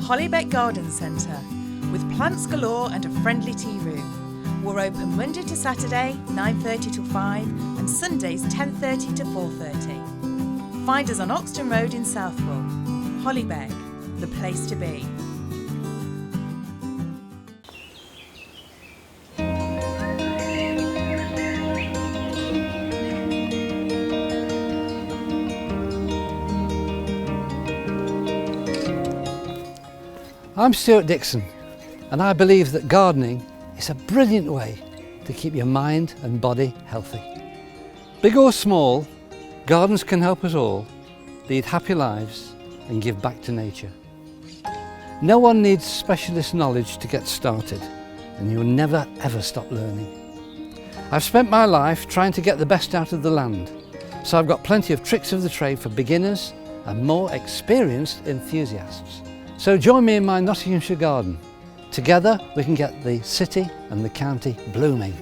Hollybeck Garden Centre, with plants galore and a friendly tea room. We're open Monday to Saturday, 9:30 till 5, and Sundays 10:30 to 4:30. Find us on Oxton Road in Southwell. Hollybeck, the place to be. I'm Stuart Dixon, and I believe that gardening is a brilliant way to keep your mind and body healthy. Big or small, gardens can help us all lead happy lives and give back to nature. No one needs specialist knowledge to get started, and you'll never ever stop learning. I've spent my life trying to get the best out of the land, so I've got plenty of tricks of the trade for beginners and more experienced enthusiasts. So join me in my Nottinghamshire garden. Together we can get the city and the county blooming.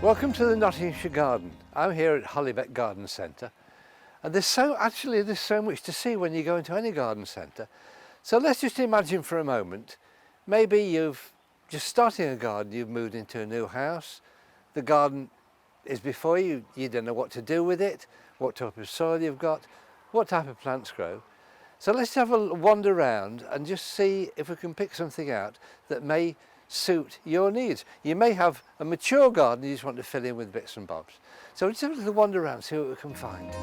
Welcome to the Nottinghamshire Garden. I'm here at Hollybeck Garden Centre. And there's so much to see when you go into any garden centre. So let's just imagine for a moment, maybe you've just starting a garden, you've moved into a new house, the garden is before you, you don't know what to do with it, what type of soil you've got, what type of plants grow. So let's have a wander around and just see if we can pick something out that may suit your needs. You may have a mature garden you just want to fill in with bits and bobs. So let's have a little wander around, see what we can find.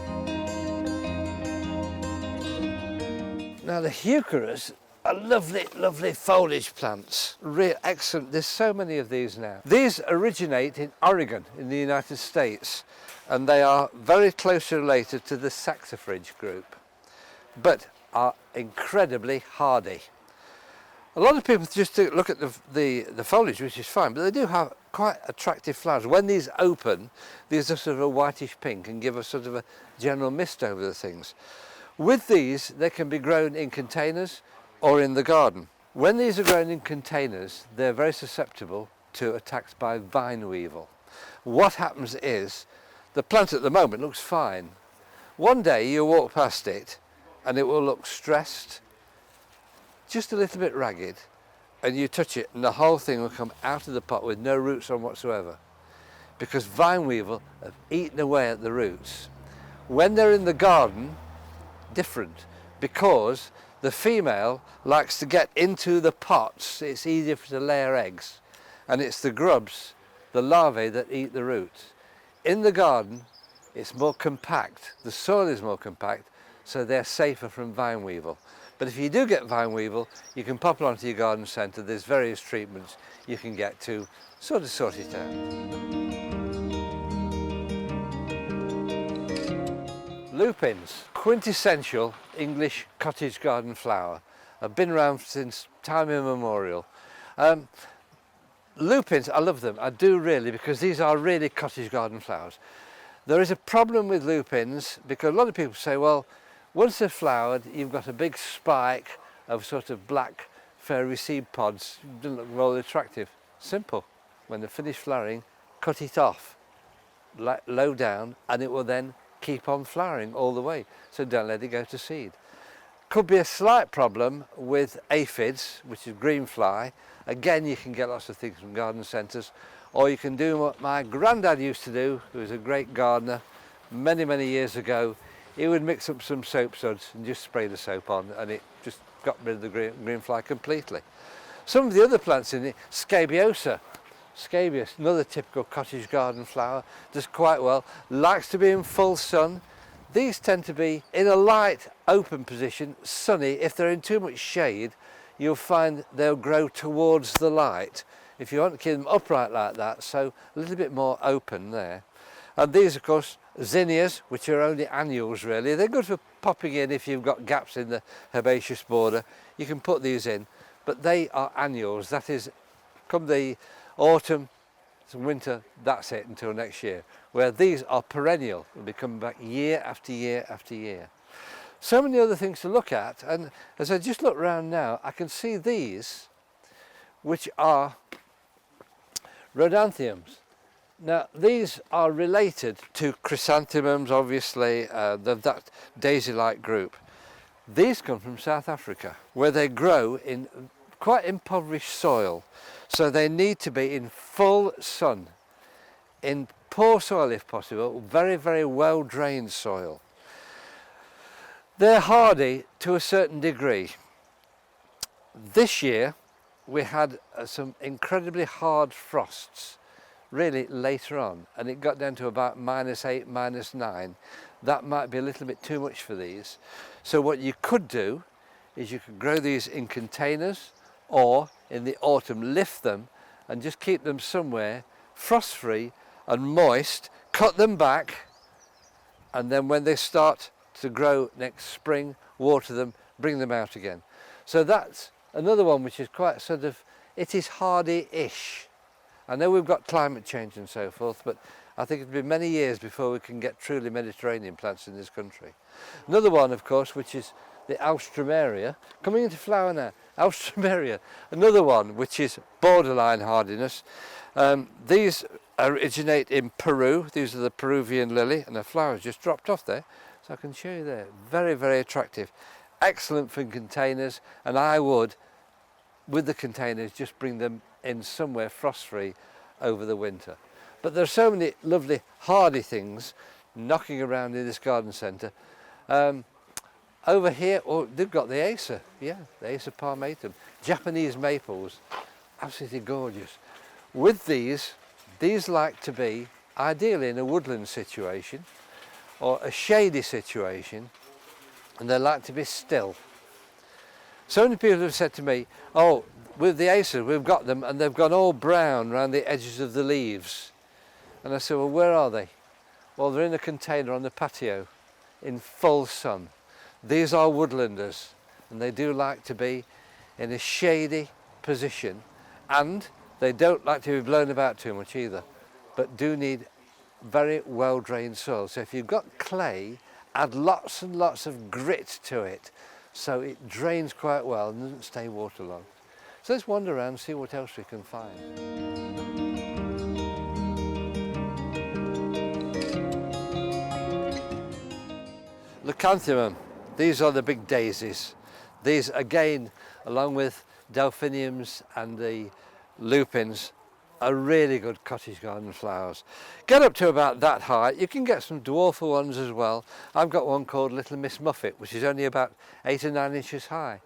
Now the heucheras are lovely foliage plants, real excellent. There's so many of these now. These originate in Oregon in the United States, and they are very closely related to the saxifrage group, but are incredibly hardy. A lot of people just look at the foliage, which is fine, but they do have quite attractive flowers. When these open, these are sort of a whitish pink and give us sort of a general mist over the things. With these, they can be grown in containers or in the garden. When these are grown in containers, they're very susceptible to attacks by vine weevil. What happens is, the plant at the moment looks fine. One day you walk past it and it will look stressed, just a little bit ragged, and you touch it and the whole thing will come out of the pot with no roots on whatsoever, because vine weevil have eaten away at the roots. When they're in the garden, different, because the female likes to get into the pots. It's easier for her to lay her eggs, and it's the grubs, the larvae, that eat the roots. In the garden it's more compact, the soil is more compact, so they're safer from vine weevil. But if you do get vine weevil, you can pop along to your garden centre. There's various treatments you can get to sort it out. Lupins, quintessential English cottage garden flower, have been around since time immemorial. Lupins, I love them, I do really, because these are really cottage garden flowers. There is a problem with lupins because a lot of people say, well, once they're flowered, you've got a big spike of sort of black furry seed pods. It doesn't look really attractive. Simple. When they're finished flowering, cut it off low down, and it will then keep on flowering all the way, so don't let it go to seed. Could be a slight problem with aphids, which is green fly. Again, you can get lots of things from garden centres, or you can do what my granddad used to do, who was a great gardener many years ago. He would mix up some soap suds and just spray the soap on, and it just got rid of the green fly completely. Some of the other plants in it, Scabious, another typical cottage garden flower, does quite well, likes to be in full sun. These tend to be in a light open position, sunny. If they're in too much shade, you'll find they'll grow towards the light. If you want to keep them upright like that, so a little bit more open there. And these, of course, zinnias, which are only annuals really. They're good for popping in if you've got gaps in the herbaceous border. You can put these in, but they are annuals. That is, come the autumn, winter, that's it until next year. Where these are perennial, they'll be coming back year after year after year. So many other things to look at, and as I just look around now, I can see these, which are rhodanthiums. Now these are related to chrysanthemums, obviously, that daisy-like group. These come from South Africa, where they grow in quite impoverished soil, so they need to be in full sun, in poor soil if possible, very, very well drained soil. They're hardy to a certain degree. This year we had some incredibly hard frosts, really later on, and it got down to about -8, -9. That might be a little bit too much for these. So what you could do is you could grow these in containers, or in the autumn lift them and just keep them somewhere frost-free and moist, cut them back, and then when they start to grow next spring, water them, bring them out again. So that's another one which is quite sort of, it is hardy-ish. I know we've got climate change and so forth, but I think it'll be many years before we can get truly Mediterranean plants in this country. Another one, of course, which is the Alstroemeria, coming into flower now, Alstroemeria. Another one which is borderline hardiness. These originate in Peru. These are the Peruvian lily, and the flowers just dropped off there, so I can show you there. Very, very attractive. Excellent for containers, and I would, with the containers, just bring them in somewhere frost-free over the winter. But there are so many lovely hardy things knocking around in this garden centre. Over here, oh, they've got the Acer, yeah, the Acer palmatum. Japanese maples, absolutely gorgeous. With these like to be ideally in a woodland situation or a shady situation, and they like to be still. So many people have said to me, oh, with the Acer we've got them and they've gone all brown around the edges of the leaves. And I said, well, where are they? Well, they're in a container on the patio in full sun. These are woodlanders, and they do like to be in a shady position, and they don't like to be blown about too much either, but do need very well drained soil. So if you've got clay, add lots and lots of grit to it so it drains quite well and doesn't stay waterlogged. So let's wander around and see what else we can find. Leucanthemum. These are the big daisies. These again, along with delphiniums and the lupins, are really good cottage garden flowers. Get up to about that height. You can get some dwarfer ones as well. I've got one called Little Miss Muffet, which is only about 8 or 9 inches high.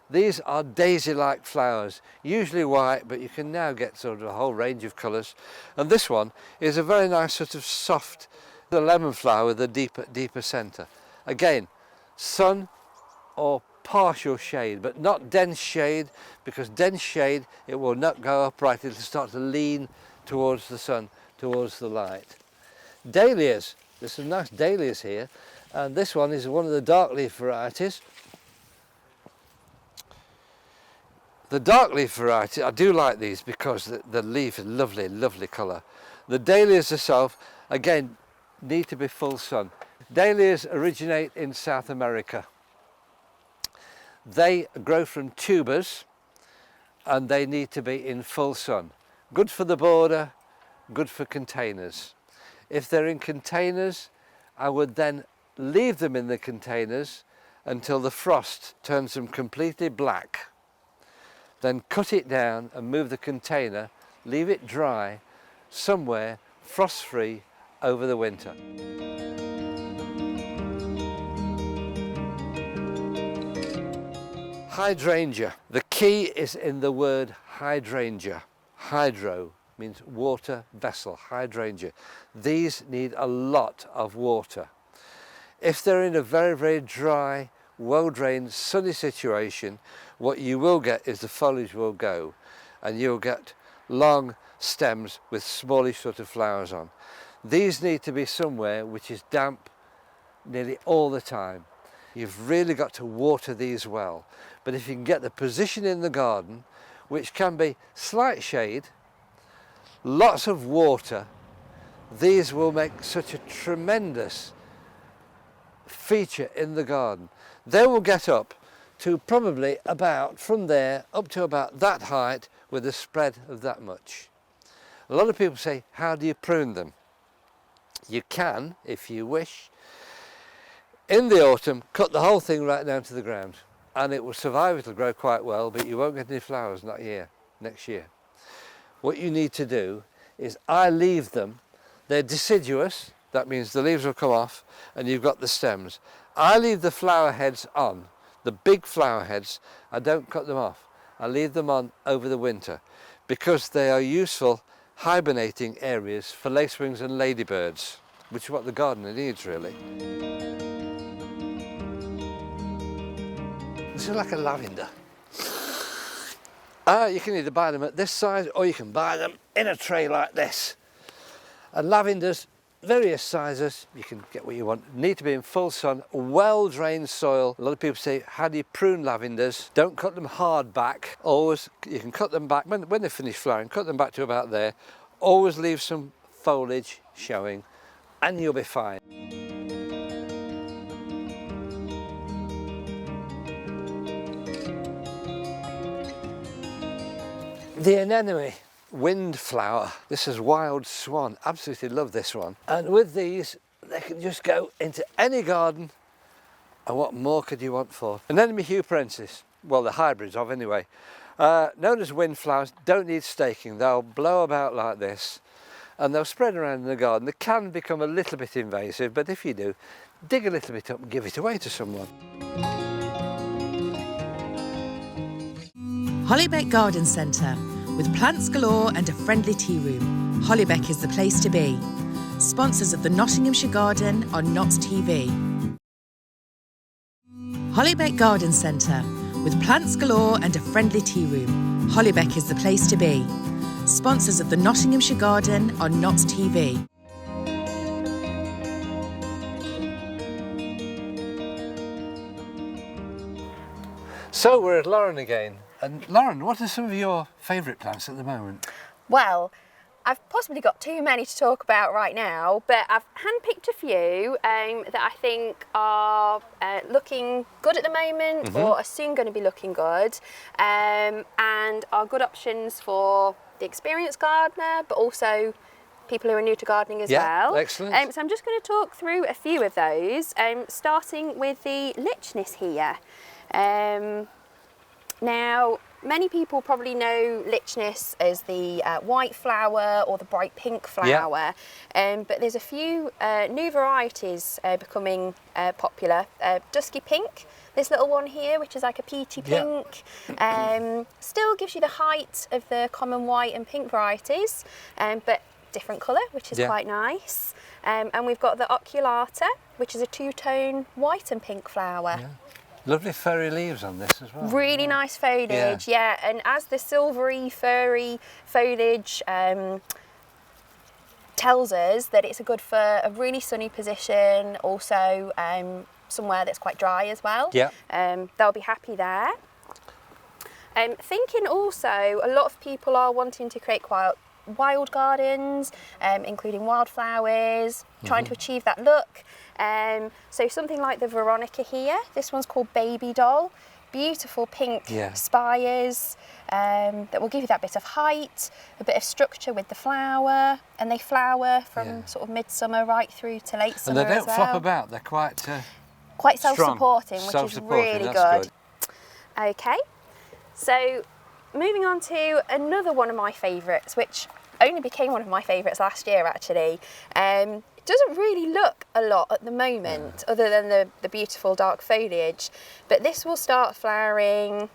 These are daisy-like flowers, usually white, but you can now get sort of a whole range of colours. And this one is a very nice sort of soft, the lemon flower with a deeper centre. Again, sun or partial shade, but not dense shade, because dense shade, it will not go upright. It'll start to lean towards the sun, towards the light. Dahlias, there's some nice dahlias here, and this one is one of the dark leaf varieties. The dark leaf variety, I do like these because the leaf is lovely, lovely colour. The dahlias itself, again, need to be full sun. Dahlias originate in South America. They grow from tubers and they need to be in full sun. Good for the border, good for containers. If they're in containers, I would then leave them in the containers until the frost turns them completely black. Then cut it down and move the container, leave it dry somewhere frost-free over the winter. Hydrangea. The key is in the word hydrangea. Hydro means water vessel, hydrangea. These need a lot of water. If they're in a very, very dry, well-drained, sunny situation, what you will get is the foliage will go and you'll get long stems with smallish sort of flowers on. These need to be somewhere which is damp nearly all the time. You've really got to water these well. But if you can get the position in the garden, which can be slight shade, lots of water, these will make such a tremendous feature in the garden. They will get up to probably about, from there up to about that height with a spread of that much. A lot of people say, how do you prune them? You can, if you wish, in the autumn, cut the whole thing right down to the ground, and it will survive. It'll grow quite well, but you won't get any flowers, not here, next year. What you need to do is I leave them. They're deciduous, that means the leaves will come off and you've got the stems. I leave the flower heads on, the big flower heads. I don't cut them off. I leave them on over the winter because they are useful hibernating areas for lacewings and ladybirds, which is what the gardener needs really. This is like a lavender. You can either buy them at this size or you can buy them in a tray like this. And lavenders, various sizes, you can get what you want. Need to be in full sun, well-drained soil. A lot of people say, how do you prune lavenders? Don't cut them hard back. Always, you can cut them back, when they finish flowering, cut them back to about there. Always leave some foliage showing and you'll be fine. The anemone windflower. This is wild swan. Absolutely love this one. And with these, they can just go into any garden. And what more could you want for? Anemone huperensis, well, the hybrids of anyway, known as windflowers, don't need staking. They'll blow about like this and they'll spread around in the garden. They can become a little bit invasive, but if you do, dig a little bit up and give it away to someone. Hollybeck Garden Centre. With plants galore and a friendly tea room, Hollybeck is the place to be. Sponsors of the Nottinghamshire Garden on Notts TV. Hollybeck Garden Centre. With plants galore and a friendly tea room, Hollybeck is the place to be. Sponsors of the Nottinghamshire Garden on Notts TV. So we're at Lauren again. And Lauren, what are some of your favourite plants at the moment? Well, I've possibly got too many to talk about right now, but I've handpicked a few that I think are looking good at the moment or are soon going to be looking good and are good options for the experienced gardener, but also people who are new to gardening as well. Excellent. So I'm just going to talk through a few of those, starting with the lichness here. Now, many people probably know lichness as the white flower or the bright pink flower, but there's a few new varieties becoming popular. Dusky pink, this little one here, which is like a peachy pink, still gives you the height of the common white and pink varieties, but different colour, which is quite nice. And we've got the oculata, which is a two-tone white and pink flower. Lovely furry leaves on this as well. Really nice foliage, and as the silvery, furry foliage tells us that it's good for a really sunny position, also somewhere that's quite dry as well. They'll be happy there. Thinking also, a lot of people are wanting to create wild gardens, including wildflowers, trying to achieve that look. So something like the Veronica here, this one's called Baby Doll, beautiful pink spires that will give you that bit of height, a bit of structure with the flower, and they flower from sort of midsummer right through to late summer. And they don't flop about, they're quite self-supporting, which is really good. Okay, so moving on to another one of my favourites, which only became one of my favourites last year actually. Doesn't really look a lot at the moment other than the beautiful dark foliage, but this will start flowering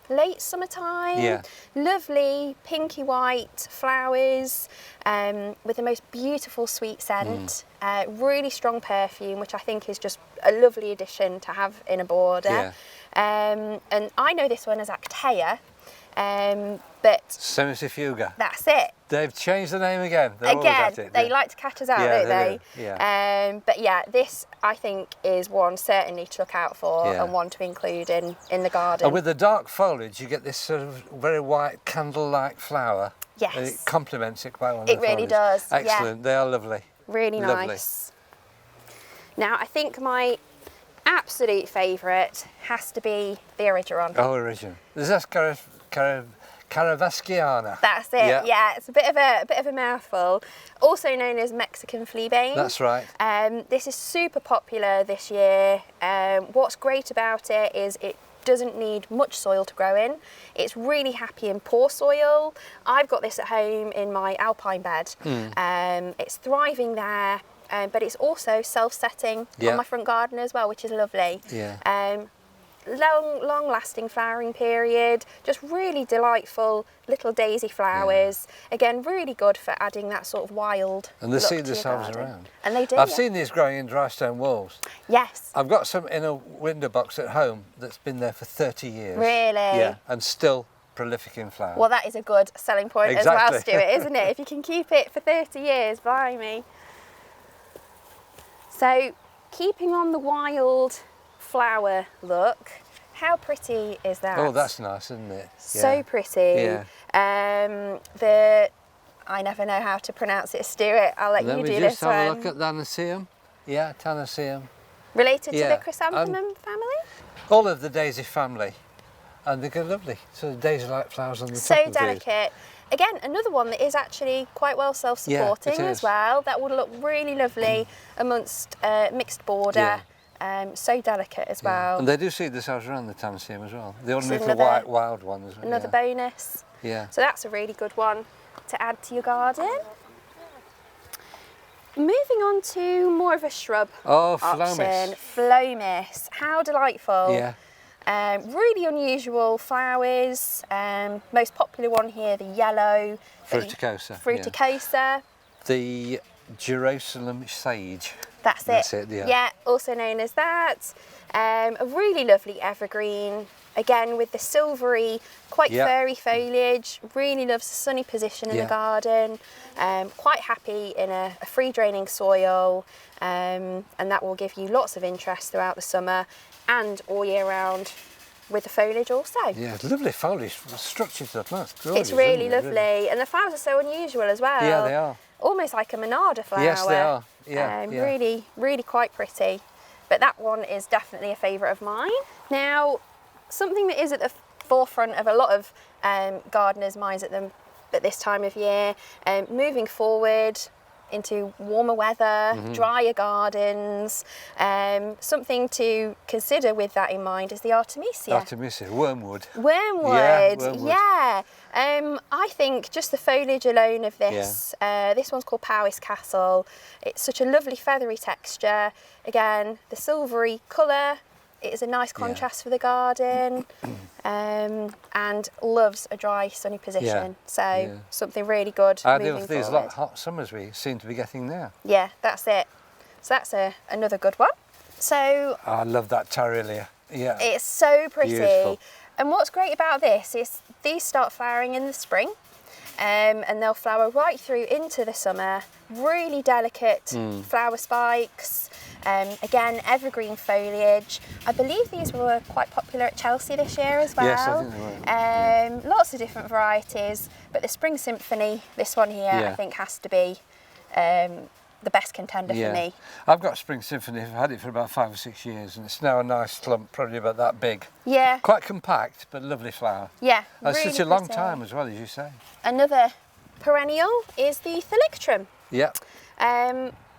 late summertime. Lovely pinky white flowers with the most beautiful sweet scent, really strong perfume, which I think is just a lovely addition to have in a border. And I know this one as Actea, but Semicifuga. That's it. They've changed the name again. They like to catch us out, don't they? But yeah, this I think is one certainly to look out for and one to include in the garden. And with the dark foliage, you get this sort of very white candle-like flower. Yes. And it complements it quite well. It really does. Excellent. They are lovely. Really lovely. nice. Now I think my absolute favourite has to be the Origeron. Oh, Origeron. Is that Caravasciana? That's it. Yeah, it's a bit of a mouthful. Also known as Mexican fleabane. That's right. This is super popular this year. What's great about it is it doesn't need much soil to grow in. It's really happy in poor soil. I've got this at home in my alpine bed. It's thriving there, but it's also self-setting on my front garden as well, which is lovely. Long-lasting flowering period, just really delightful little daisy flowers. Again, really good for adding that sort of wild and they look seed to your themselves garden. around. And they do. I've seen these growing in dry stone walls. Yes. I've got some in a window box at home that's been there for 30 years. Really? Yeah, and still prolific in flower. Well, that is a good selling point as well, Stuart, isn't it? If you can keep it for 30 years, blimey. So, keeping on the wild flower look, how pretty is that? Oh, that's nice, isn't it? So pretty. I never know how to pronounce it, Stuart. I'll let you do this one. Let me just have a look at the Tanaceum. Yeah, Tanaceum. Related to the chrysanthemum family? All of the daisy family. And they're lovely. So the daisy-like flowers on the top So of these. delicate. Again, another one that is actually quite well self-supporting as well. That would look really lovely amongst mixed border. So delicate as well. And they do seed themselves around the Tanaceum as well. The only little white wild one as well. Another bonus. Yeah. So that's a really good one to add to your garden. Moving on to more of a shrub option. Phlomis. How delightful. Yeah. Really unusual flowers. Most popular one here, the yellow. Fruticosa. Fruticosa. The Jerusalem sage. That's it. Yeah, also known as that. A really lovely evergreen. Again, with the silvery, quite furry foliage. Really loves a sunny position in the garden. Quite happy in a free draining soil. And that will give you lots of interest throughout the summer and all year round with the foliage also. Yeah, it's lovely foliage structure to the plant. It's really lovely. And the flowers are so unusual as well. Yeah, they are. Almost like a monarda flower. Yes, they are. Yeah, Really, really quite pretty. But that one is definitely a favourite of mine. Now, something that is at the forefront of a lot of gardeners' minds at this time of year, moving forward into warmer weather, drier gardens, something to consider with that in mind is the Artemisia. Artemisia, wormwood. Wormwood, yeah. I think just the foliage alone of this, this one's called Powys Castle. It's such a lovely feathery texture. Again, the silvery colour, it is a nice contrast for the garden, and loves a dry, sunny position. So something really good. Ideal for these hot summers we seem to be getting now. Yeah, that's it. So that's another good one. So I love that Tarrelia. Yeah, it's so pretty. Beautiful. And what's great about this is these start flowering in the spring, and they'll flower right through into the summer. Really delicate flower spikes. Again, evergreen foliage. I believe these were quite popular at Chelsea this year as well. Yes, I think they were. Lots of different varieties, but the Spring Symphony, this one here, I think has to be the best contender for me. I've got Spring Symphony. I've had it for about 5 or 6 years, and it's now a nice clump, probably about that big. Yeah. Quite compact, but lovely flower. Yeah. And really such a long time as well, as you say. Another perennial is the Thalictrum. Yeah.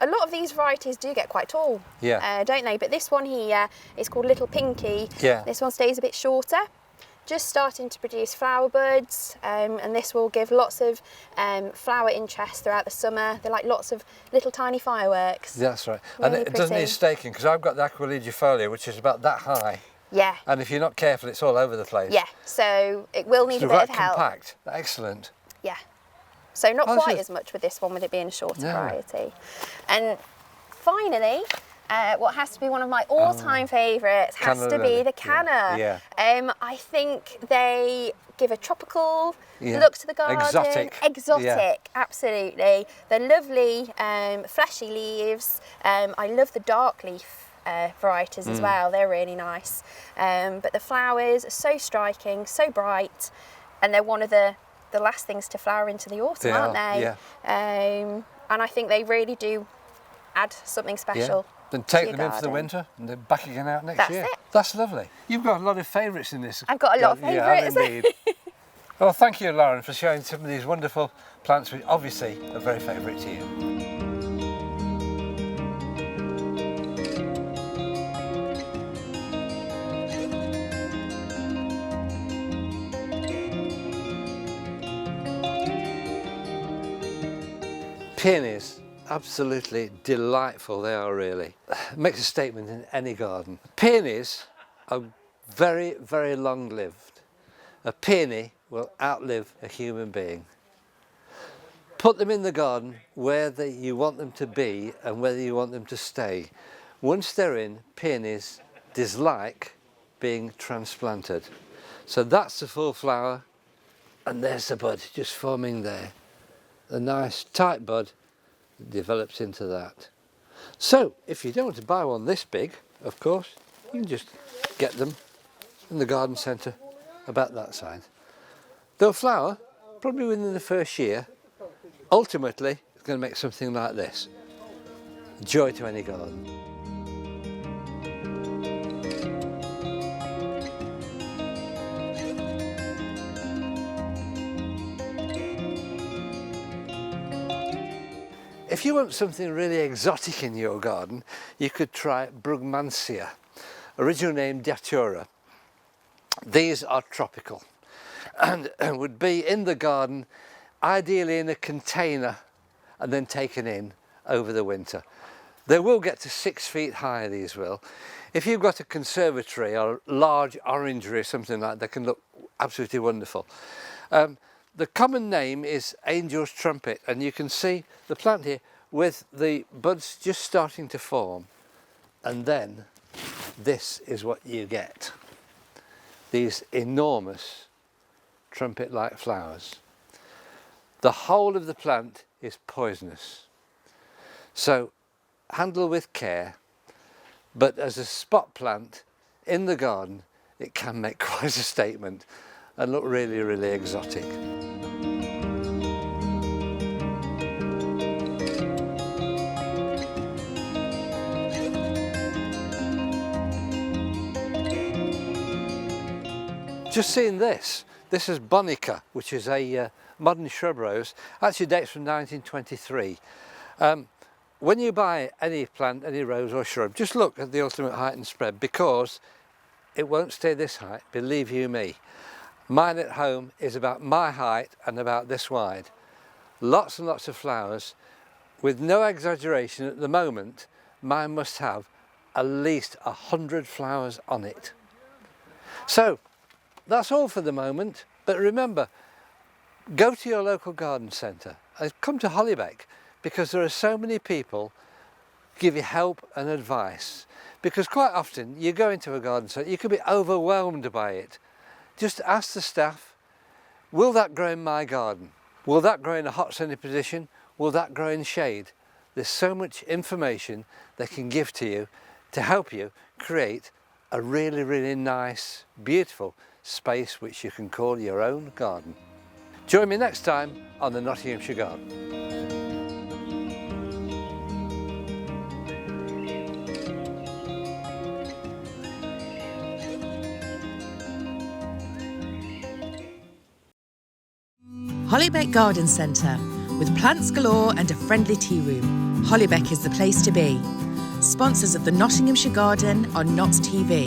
A lot of these varieties do get quite tall, don't they? But this one here is called Little Pinky. Yeah. This one stays a bit shorter, just starting to produce flower buds, and this will give lots of flower interest throughout the summer. They're like lots of little tiny fireworks. That's right. Really and it doesn't need staking, because I've got the Aquilegifolia, which is about that high. Yeah. And if you're not careful, it's all over the place. Yeah, so it will need a bit of help. Compact. Excellent. Yeah. So not quite as much with this one, with it being a shorter variety. And finally, what has to be one of my all-time favourites has to be the Canna. Yeah. I think they give a tropical look to the garden. Exotic, absolutely. They're lovely, fleshy leaves. I love the dark leaf varieties as well. They're really nice. But the flowers are so striking, so bright, and they're one of the last things to flower into the autumn, aren't they? Yeah. And I think they really do add something special Then take them in for the winter and then back again out next year. That's it. That's lovely. You've got a lot of favourites in this. I've got a lot of favourites. Yeah, indeed. Well, thank you, Lauren, for showing some of these wonderful plants which obviously are very favourite to you. Peonies, absolutely delightful they are really. Makes a statement in any garden. Peonies are very, very long-lived. A peony will outlive a human being. Put them in the garden whether you want them to be and whether you want them to stay. Once they're in, peonies dislike being transplanted. So that's the full flower, and there's the bud just forming there. A nice tight bud develops into that. So if you don't want to buy one this big, of course, you can just get them in the garden centre about that size. They'll flower probably within the first year. Ultimately, it's going to make something like this. Joy to any garden. If you want something really exotic in your garden, you could try Brugmansia, original name Datura. These are tropical and would be in the garden, ideally in a container and then taken in over the winter. They will get to 6 feet high, these will. If you've got a conservatory or a large orangery or something like that, they can look absolutely wonderful. The common name is angel's trumpet, and you can see the plant here with the buds just starting to form, and then this is what you get. These enormous trumpet-like flowers. The whole of the plant is poisonous, so handle with care, but as a spot plant in the garden it can make quite a statement and look really, really exotic. Just seeing this. This is Bonica, which is a modern shrub rose. Actually dates from 1923. When you buy any plant, any rose or shrub, just look at the ultimate height and spread, because it won't stay this height, believe you me. Mine at home is about my height and about this wide. Lots and lots of flowers. With no exaggeration, at the moment, mine must have at least 100 flowers on it. So, that's all for the moment, but remember, go to your local garden centre and come to Hollybeck, because there are so many people give you help and advice. Because quite often you go into a garden centre, you could be overwhelmed by it. Just ask the staff, will that grow in my garden? Will that grow in a hot sunny position? Will that grow in shade? There's so much information they can give to you to help you create a really, really nice, beautiful space which you can call your own garden. Join me next time on the Nottinghamshire Garden. Hollybeck Garden Centre, with plants galore and a friendly tea room. Hollybeck is the place to be. Sponsors of the Nottinghamshire Garden on Notts TV.